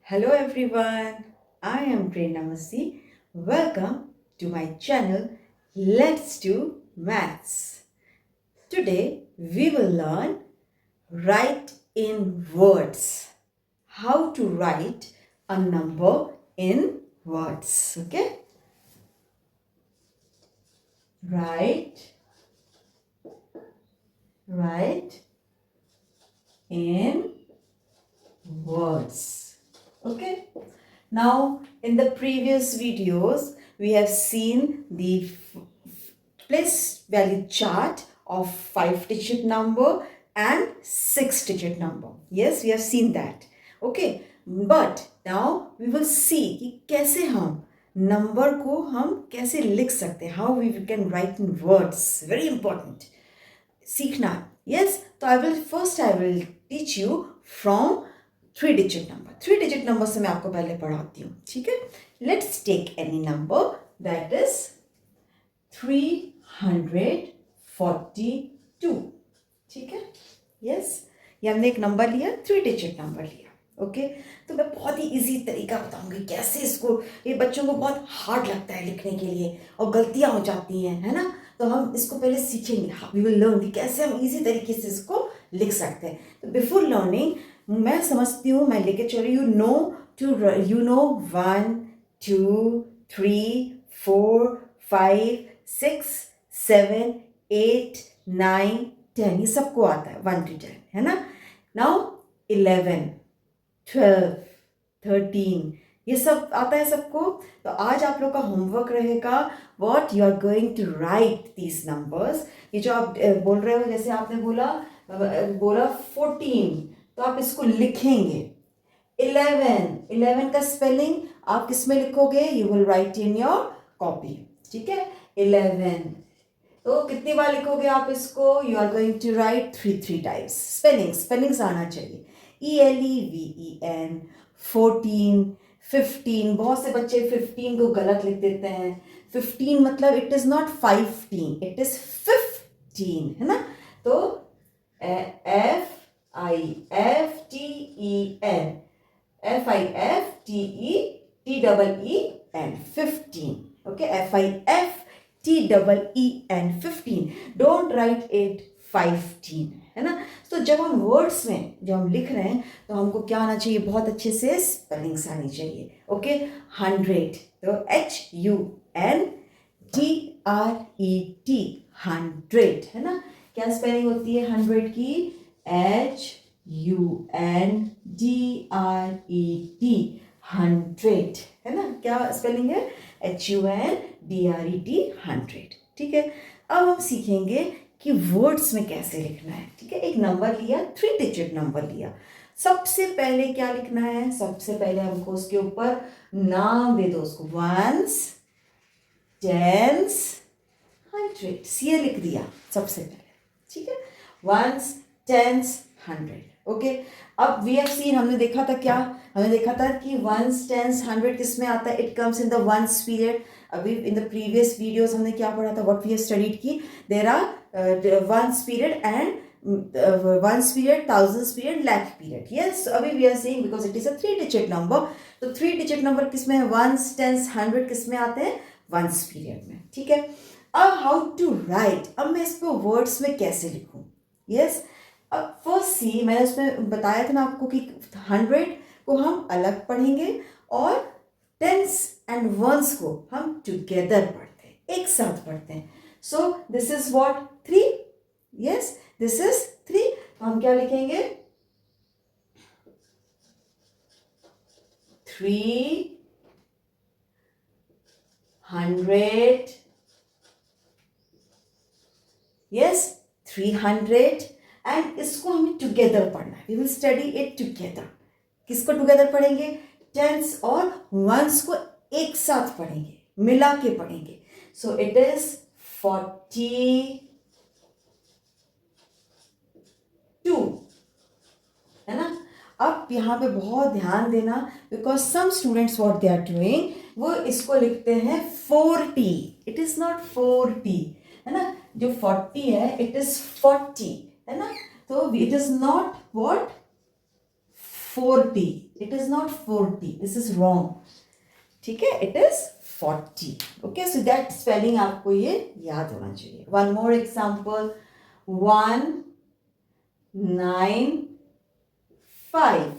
Hello everyone, I am Prerna. Welcome to my channel Let's Do Maths. Today we will learn write in words. How to write a number in words. Okay? Write in words. Okay? Now, in the previous videos, we have seen the place value chart of 5-digit number and 6-digit number. Yes, we have seen that. Okay, but now we will see कि कैसे हम number को हम कैसे लिख सकते हैं. How we can write in words. Very important. सीखना. Yes, तो I will teach you from 3-digit number. 3-digit number से मैं आपको पहले पढ़ाती हूँ. ठीक है? Let's take any number that is 342. ठीक है? Yes, ये हमने एक नंबर लिया, 3-digit नंबर लिया. ओके, तो मैं बहुत ही इजी तरीका बताऊंगी कैसे इसको. ये बच्चों को बहुत हार्ड लगता है लिखने के लिए और गलतियां हो जाती हैं, है ना. तो हम इसको पहले सीखेंगे. वी विल लर्न कैसे हम इजी तरीके से इसको लिख सकते हैं. तो बिफोर लर्निंग मैं समझती हूँ, मैं लेके चल रही हूँ. You know 1 2 3 4 5 6 7 8 9 10. ये सबको आता है 1 to 10, है ना. नाउ 11 12 13 ये सब आता है सबको. तो आज आप लोग का होमवर्क रहेगा what you are going to write these numbers. ये जो आप बोल रहे हो, जैसे आपने बोला 14, तो आप इसको लिखेंगे. 11 का स्पेलिंग आप किस में लिखोगे? You will write in your copy. ठीक है, 11. तो कितनी बार लिखोगे आप इसको? You are going to write 3 times. Spellings आना चाहिए. ELEVEN. 14 15. बहुत से बच्चे 15 को गलत लिख देते हैं. 15 मतलब it is not 15, it is 15, है ना. तो FIFTEN 15. Okay, FIFTEN 15. Don't write it 15, है ना. तो जब हम वर्ड्स में जब हम लिख रहे हैं तो हमको क्या आना चाहिए? बहुत अच्छे से स्पेलिंग्स आनी चाहिए. ओके, 100. तो HUNDRET 100, है ना. क्या स्पेलिंग होती है 100 की? HUNDRET 100, है ना. क्या स्पेलिंग है? HUNDRET 100. ठीक है, अब हम सीखेंगे कि वर्ड्स में कैसे लिखना है. ठीक है, एक नंबर लिया, 3-digit नंबर लिया. सबसे पहले क्या लिखना है? सबसे पहले हमको उसके ऊपर नाम दे दो उसको. Ones, tens, 100. ये लिख दिया सबसे पहले. ठीक है, वंस, टेंस, 100. ओके, अब वी हैव सीन, हमने देखा था क्या? हमने देखा था कि वंस, टेंस, 100 किस में आता है? It comes in the ones period. अभी इन द प्रीवियस वीडियोस हमने क्या पढ़ा था? व्हाट वी हैव स्टडीड की there are ones period and ones period, thousands period, lakh period. Yes, अभी we are saying because it is a 3-digit number. तो 3-digit number किस में है? वंस, टेंस, 100 किस में आते हैं? वंस पीरियड में. ठीक है, अब हाउ टू राइट. अब मैं इसको वर्ड्स में कैसे लिखूं? यस, अब फर्स्ट सी मैंने उसमें बताया था ना आपको कि 100 को हम अलग पढ़ेंगे और टेंस एंड वंस को हम टुगेदर पढ़ते हैं, एक साथ पढ़ते हैं. So this is what 3. Yes, this is 3. तो हम क्या लिखेंगे? 300. यस, 300. एंड इसको हमें टुगेदर पढ़ना है. We will study it together. किसको टुगेदर पढ़ेंगे? टेंस और वंस को एक साथ पढ़ेंगे, मिला के पढ़ेंगे. सो इट इज 42, है ना. अब यहाँ पे बहुत ध्यान देना because some students what they are doing, वो इसको लिखते हैं 40. इट इज नॉट 40, है ना. जो 40 है इट इज 40, है ना. तो it is not what 40. It is not 40. This is wrong. ठीक है, it is 40. Okay, so that spelling आपको ये याद होना चाहिए. One more example. 195.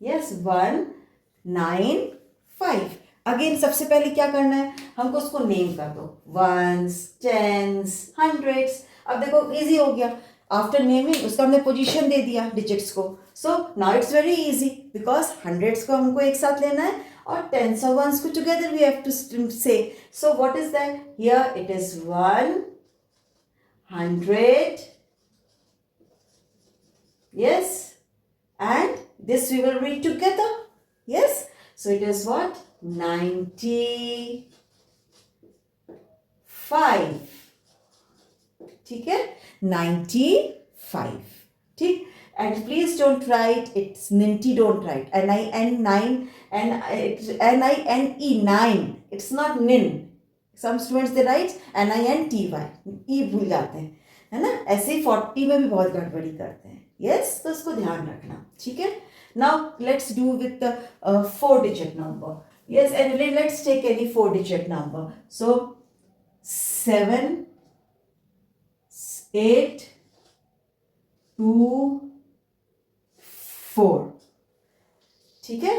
Yes, 195. Again सबसे पहले क्या करना है, हमको उसको नेम कर दो. Ones, tens, hundreds. अब देखो इजी हो गया. आफ्टर नेमिंग उसका हमने पोजीशन दे दिया डिजिट्स को. So now it's very easy because hundreds को हमको एक साथ लेना है और टेंस और वंस को टुगेदर वी हैव टू से. So what is that? Here it is 100. Yes, and this we will read together. Yes, so it is what? 95. ठीक है, 95. ठीक. And please don't write it's ninety. Don't write NIN9 and it's NINE 9. It's not nin. Some students they write NINTY. E भूल जाते हैं, है ना. ऐसे ही 40 में भी बहुत गड़बड़ी करते हैं. Yes, तो उसको ध्यान रखना. ठीक है. Now let's do with the 4-digit number. Yes, and let's take any 4-digit number. So 7, 8, 2, 4. ठीक है,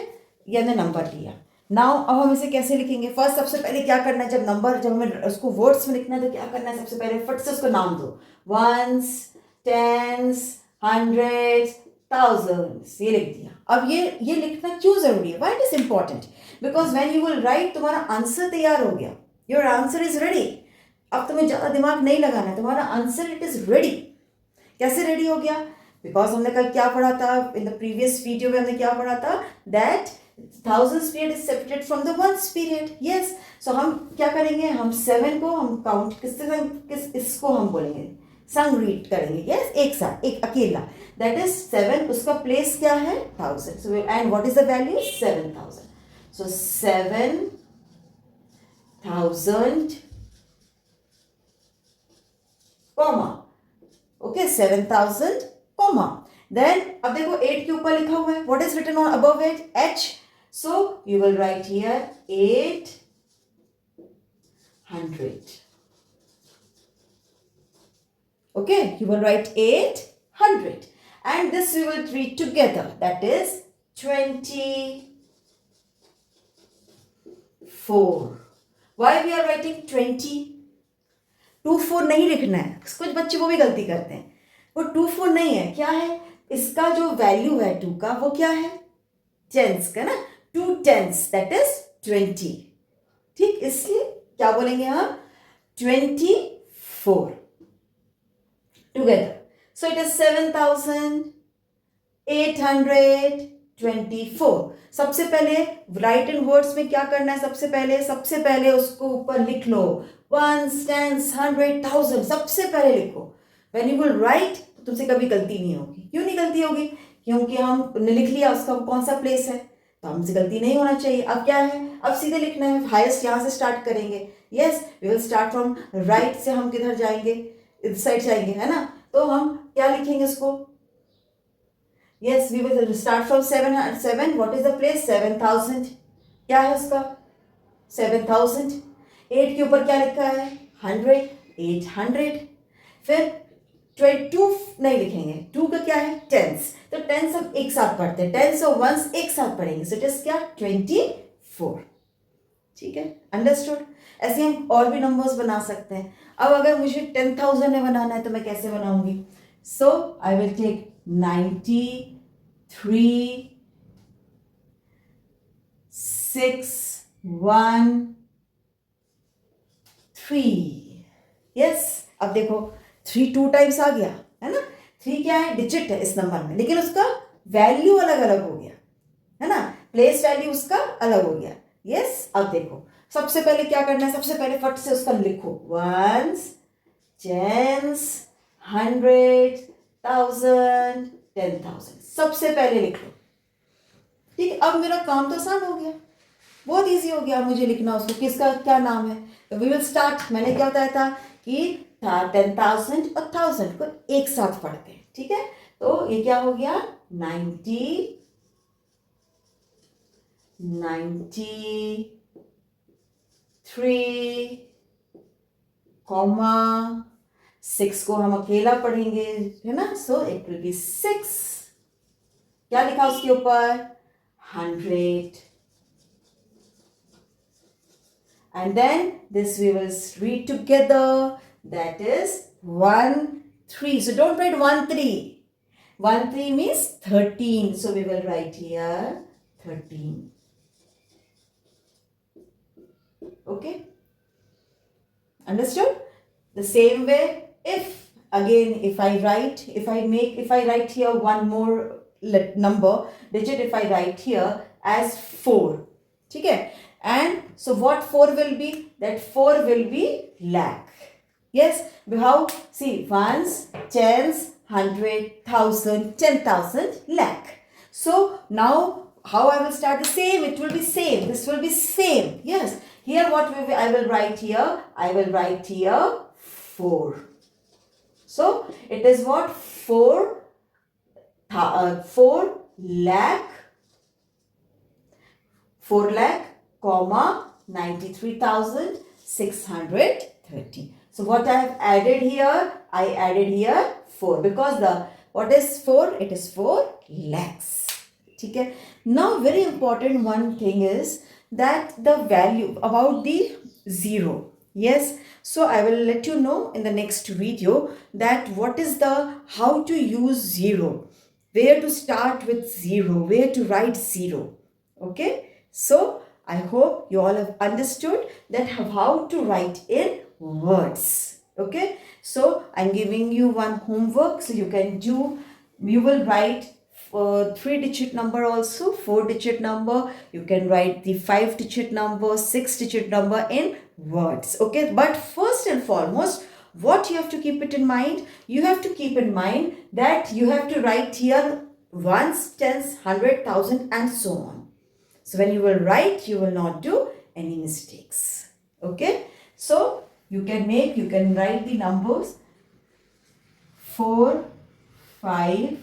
ये हमने नंबर लिया. नाउ अब हम इसे कैसे लिखेंगे? फर्स्ट सबसे पहले क्या करना है, जब हमें उसको वर्ड्स में लिखना है तो क्या करना है? सबसे पहले फट से उसको नाम दो. Ones, tens, hundreds, thousands. ये लिख दिया. अब ये लिखना क्यों जरूरी है? Why it is important? Because when you will write, तुम्हारा आंसर तैयार हो गया. Your answer is ready. अब तुम्हें ज्यादा दिमाग नहीं लगाना है, तुम्हारा आंसर इट इज रेडी. कैसे रेडी हो गया? बिकॉज हमने कल क्या पढ़ा था, इन द प्रीवियस वीडियो में हमने क्या पढ़ा था, that thousands period is separated from the ones period. Yes, so हम क्या करेंगे? हम 7 को हम काउंट इसको हम बोलेंगे संग रीड करेंगे. यस, एक साथ, एक अकेला. That is 7. उसका प्लेस क्या है? 1000. So and what is the value? 7000. So 7000 comma. Okay, 7000 comma. Then अब देखो 8 के ऊपर लिखा हुआ है. What is written on above it? H. So you will write here 800. Okay, you will write 800. And this we will read together. That is 24. Why we are writing 20? 24 नहीं लिखना है. कुछ बच्चे वो भी गलती करते हैं. वो 24 नहीं है. क्या है? इसका जो वैल्यू है 2 का, वो क्या है? टेंस का ना. 2 tens, that is 20. ठीक, इसलिए क्या बोलेंगे हम? 24 together. So it is 7824. सबसे पहले राइट इन वर्ड्स में क्या करना है? सबसे पहले उसको ऊपर लिख लो. Once, tens, 100, 1000. सबसे पहले लिखो. When you will write, तो तुमसे कभी गलती नहीं होगी. क्यों नहीं गलती होगी? क्योंकि हमने लिख लिया उसका कौन सा प्लेस है, तो हमसे गलती नहीं होना चाहिए. अब क्या है? अब सीधे लिखना है. हाईएस्ट यहाँ से स्टार्ट करेंगे. Yes, we will start from right. से हम किधर जाएंगे? इस साइड जाएंगे, है ना. तो हम क्या लिखेंगे इसको? Yes, we will start from 7. What is the place? 7000. क्या है उसका? 7000. 8 के ऊपर क्या लिखा है? 100. 800. फिर 22 नहीं लिखेंगे. 2 का क्या है? टेंस. तो टेंस हम एक साथ पढ़ते हैं. टेंस और वंस एक साथ पढ़ेंगे. सो इट इज क्या? 24. ठीक है, अंडरस्टूड. ऐसे हम और भी नंबर्स बना सकते हैं. अब अगर मुझे 10,000 में बनाना है तो मैं कैसे बनाऊंगी? सो आई विल टेक 93 6 1 3. यस, अब देखो 3 2 टाइम्स आ गया, है ना. 3 क्या है? डिजिट है इस नंबर में, लेकिन उसका वैल्यू अलग अलग हो गया, है ना. प्लेस वैल्यू उसका अलग हो गया. यस, अब देखो सबसे पहले क्या करना है? सबसे पहले फट से उसका लिखो. Ones, tens, 100, 1000, 10,000. सबसे पहले लिख लो. ठीक है, अब मेरा काम तो आसान हो गया. बहुत इजी हो गया मुझे लिखना उसको. किसका क्या नाम है? तो वी विल स्टार्ट. मैंने क्या बताया था कि 10,000 और 1000 को एक साथ पढ़ते हैं. ठीक है, तो ये क्या हो गया? 90, 93, कॉमा 6 को हम अकेला पढ़ेंगे, है ना, सो इट विल बी 6. क्या लिखा उसके ऊपर? 100. And then this we will read together. That is 1 3. So don't write 1 3. 1 3 means 13. So we will write here 13. Okay? Understood? The same way, if I write here one more number digit, if I write here as 4, ठीक है, and so what 4 will be? That 4 will be lakh. Yes, how? See, ones, tens, 100, 1000, 10,000, lakh. So now how I will start? The same, it will be same, this will be same. Yes, here what I will write here? I will write here 4. So it is what? 4 lakh, 4 lakh, comma 93,630. So what I have added here? I added here 4 because what is 4? It is 4 lakhs. Okay. Now very important one thing is that the value about the zero. Yes, so I will let you know in the next video that what is how to use zero, where to start with zero, where to write zero. Okay, so I hope you all have understood that how to write in words. Okay, so I'm giving you one homework, so you will write 3-digit number also, 4-digit number. You can write the 5-digit number, 6-digit number in words. Okay, but first and foremost, what you have to keep it in mind? You have to keep in mind that you have to write here ones, tens, 100, 1000 and so on. So when you will write, you will not do any mistakes. Okay, so you can write the numbers 4, 5,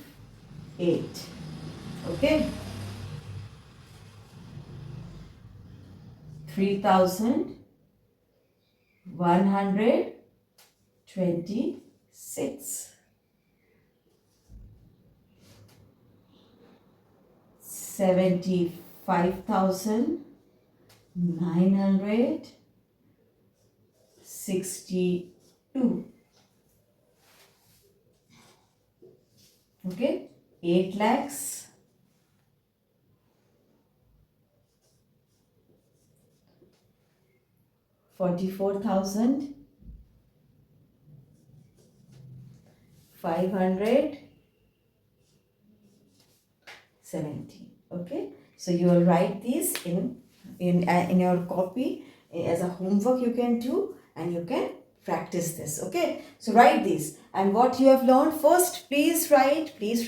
8. Okay, 3,126, 75,962. Okay, 8 lakhs, 44,570. Okay, so you will write these in your copy as a homework. You can do and you can practice this. Okay, so write these, and what you have learned first, please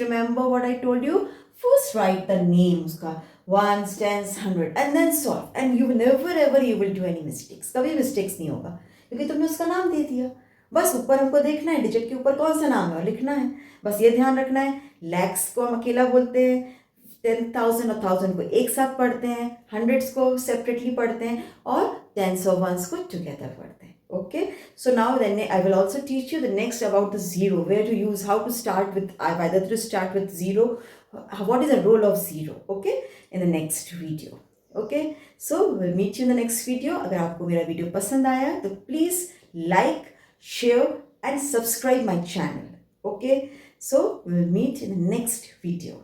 remember what I told you. First write the names का ones, tens, 100 and then solve, and you will never ever you will do any mistakes. कभी mistakes नहीं होगा क्योंकि तुमने उसका नाम दे दिया. बस ऊपर हमको देखना है डिजिट के ऊपर कौन सा नाम है और लिखना है. बस ये ध्यान रखना है, लैक्स को हम अकेला बोलते हैं, 10,000 और 1000 को एक साथ पढ़ते हैं, हंड्रेड्स को सेपरेटली पढ़ते हैं और टेंस और वंस को टुगेदर पढ़ते हैं. Okay, so now then I will also teach you the next about the zero, where to use, how to start with, either to start with zero, what is the role of zero. Okay, in the next video. Okay, so we'll meet you in the next video. अगर आपको मेरा video पसंद आया तो please like, share and subscribe my channel. Okay, so we'll meet in the next video.